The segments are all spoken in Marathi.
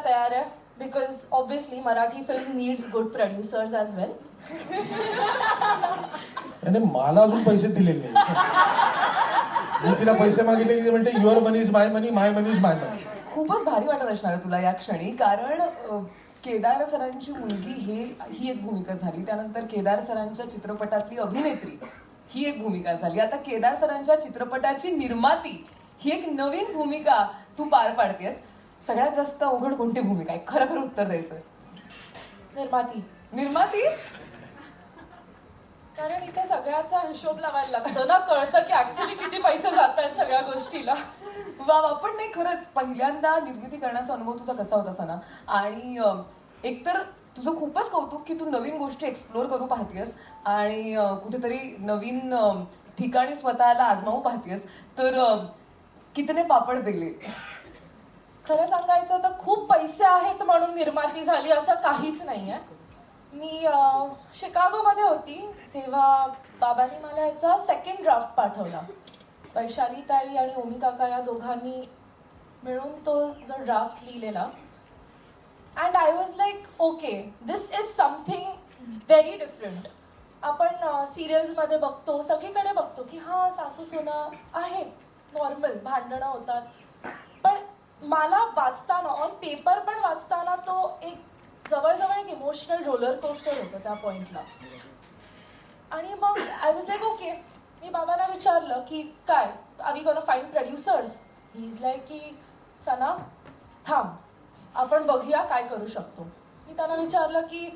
तयार आहे because obviously Marathi film needs good producers as well. आणि मला अजून पैसे दिलेले नाही. मी तिला पैसे मागितले की ती म्हणते your money is my money, my money is my money. खूपच भारी वाटत असणार आहे तुला या क्षणी, कारण केदार सरांची मुलगी ही एक भूमिका झाली, त्यानंतर केदार सरांच्या चित्रपटातली अभिनेत्री ही एक भूमिका झाली, आता केदार सरांच्या चित्रपटाची निर्माती ही एक नवीन भूमिका तू पार पाडतेस. सगळ्यात जास्त अवघड कोणती भूमिका आहे, खरं खरं उत्तर द्यायचं. निर्माती. कारण इथे सगळ्याचा हिशोब लावायला लागतो ना, कळतं की ऍक्च्युली किती पैसे जात आहेत सगळ्या गोष्टीला. वा वा, पण नाही खरंच पहिल्यांदा निर्मिती करण्याचा अनुभव तुझा कसा होता सना? आणि एकतर तुझं खूपच कौतुक की तू नवीन गोष्टी एक्सप्लोर करू पाहतेस आणि कुठेतरी नवीन ठिकाणी स्वतःला आजमावू पाहतेस. तर कितने पापड बेले. खरं सांगायचं तर खूप पैसे आहेत म्हणून निर्माती झाली असं काहीच नाहीये. मी शिकागोमध्ये होती जेव्हा बाबांनी मला याचा सेकंड ड्राफ्ट पाठवला. वैशाली ताई आणि ओमी काका या दोघांनी मिळून तो जो ड्राफ्ट लिहिलेला. And I was like okay, this is something very different. आपण सिरियल्समध्ये बघतो, सगळीकडे बघतो की हां सासू सुना आहेत, नॉर्मल भांडणं होतात. पण मला वाचताना ऑन पेपर पण वाचताना तो एक जवळजवळ एक इमोशनल रोलर कोस्टर होतं त्या पॉइंटला. आणि मग आय वॉज लाईक ओके. मी बाबांना विचारलं की काय are we gonna find producers. He is like की सना थांब, आपण बघूया काय करू शकतो. मी त्यांना विचारलं की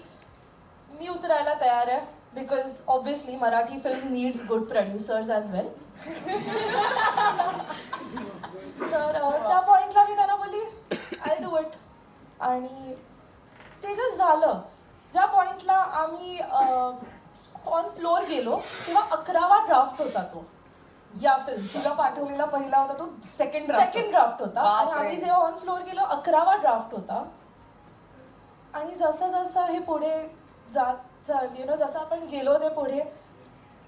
मी उतरायला तयार आहे because obviously Marathi film needs good producers as well. तर त्या पॉइंटला मी त्यांना बोलली आय डू इट. आणि ते जे झालं, ज्या पॉइंटला आम्ही ऑन फ्लोअर गेलो तेव्हा 11वा ड्राफ्ट होता तो या फिल्मचा. तुला पाठवलेला पहिला होता तो सेकंड ड्राफ्ट होता. आणि आम्ही जेव्हा ऑन फ्लोअर गेलो 11वा ड्राफ्ट होता. आणि जसं जसं हे पुढे जात जसं आपण गेलो ते पुढे,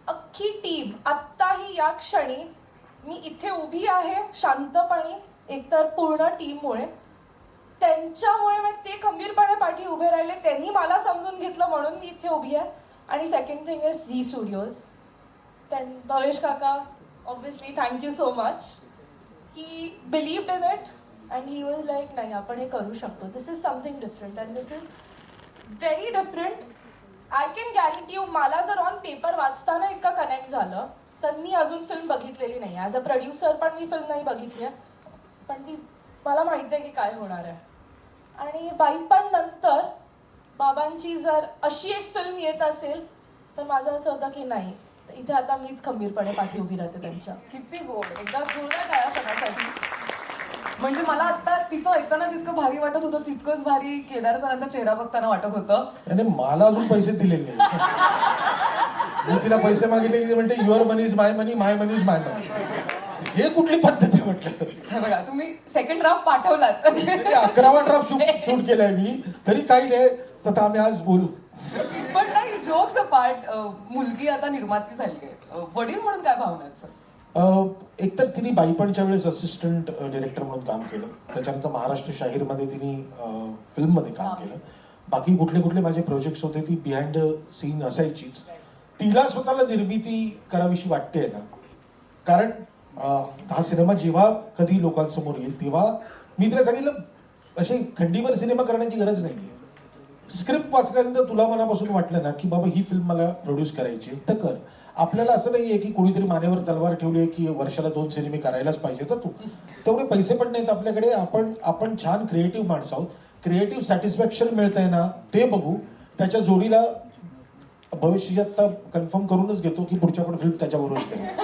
अख्खी टीम आत्ताही या क्षणी मी इथे उभी आहे शांतपणे, एकतर पूर्ण टीममुळे, त्यांच्यामुळे मी ते खंबीरपणे पाठी उभे राहिले, त्यांनी मला समजून घेतलं म्हणून मी इथे उभी आहे. आणि second thing is Zee Studios. Bhavesh काका obviously thank you so much. He believed in it and he was like नाही आपण हे करू शकतो. This is something different and this is very different. I can guarantee you मला जर ऑन पेपर वाचताना इतकं कनेक्ट झालं तर मी अजून फिल्म बघितलेली नाही. ॲज अ प्रोड्युसर पण मी फिल्म नाही बघितली आहे, पण ती मला माहिती आहे की काय होणार आहे. आणि बाईपण नंतर बाबांची जर अशी एक फिल्म येत असेल तर माझं असं होतं की नाही, इथे आता मीच खंबीरपणे पाठी उभी राहते त्यांच्या. किती गोड. एकदा जोरदार टाळ्या सगळ्यासाठी. म्हणजे मला आता तिचं ऐकताना जितकं भारी वाटत होतं तितकंच भारी केदार सरांचा चेहरा बघताना वाटत होतं. आणि मला अजून पैसे दिलेले नाही. मी तिला पैसे मागितले की ती म्हणते your money is my money, my money is my money. हे कुठली पद्धत आहे म्हटलं. हे बघा, तुम्ही सेकंड ड्राफ्ट पाठवलात. 11वा ड्राफ्ट शूट केलाय मी, तरी काही नाही. तर आम्ही आज बोलू. पण नाही, जोक्स अपार्ट, मुलगी आता निर्माती झाली आहे, वडील म्हणून काय भावना आहेत सर? एकतर तिने बाईपणच्या वेळेस असिस्टंट डिरेक्टर म्हणून काम केलं. त्याच्यानंतर महाराष्ट्र शाहीरमध्ये तिने फिल्ममध्ये काम केलं. बाकी कुठले कुठले माझे प्रोजेक्ट्स होते ती बिहाइंड सीन असायचीच. तिला स्वतःला निर्मिती करावीशी वाटते ना, कारण हा सिनेमा जेव्हा कधी लोकांसमोर येईल तेव्हा मी तिला सांगितलं असे खंडीवर सिनेमा करण्याची गरज नाही. स्क्रिप्ट वाचल्यानंतर तुला मनापासून वाटलं ना की बाबा ही फिल्म मला प्रोड्यूस करायची तर कर. आपल्याला असं नाहीये की कोणीतरी मानेवर तलवार ठेवली आहे की वर्षाला 2 सिनेमे करायलाच पाहिजे. तर तू तेवढे पैसे पण नाहीत आपल्याकडे. आपण छान क्रिएटिव्ह माणसं आहोत. क्रिएटिव्ह सॅटिस्फॅक्शन मिळतंय ना ते बघू. त्याच्या जोडीला भविष्यात कन्फर्म करूनच घेतो की पुढच्या पण फिल्म त्याच्याबरोबर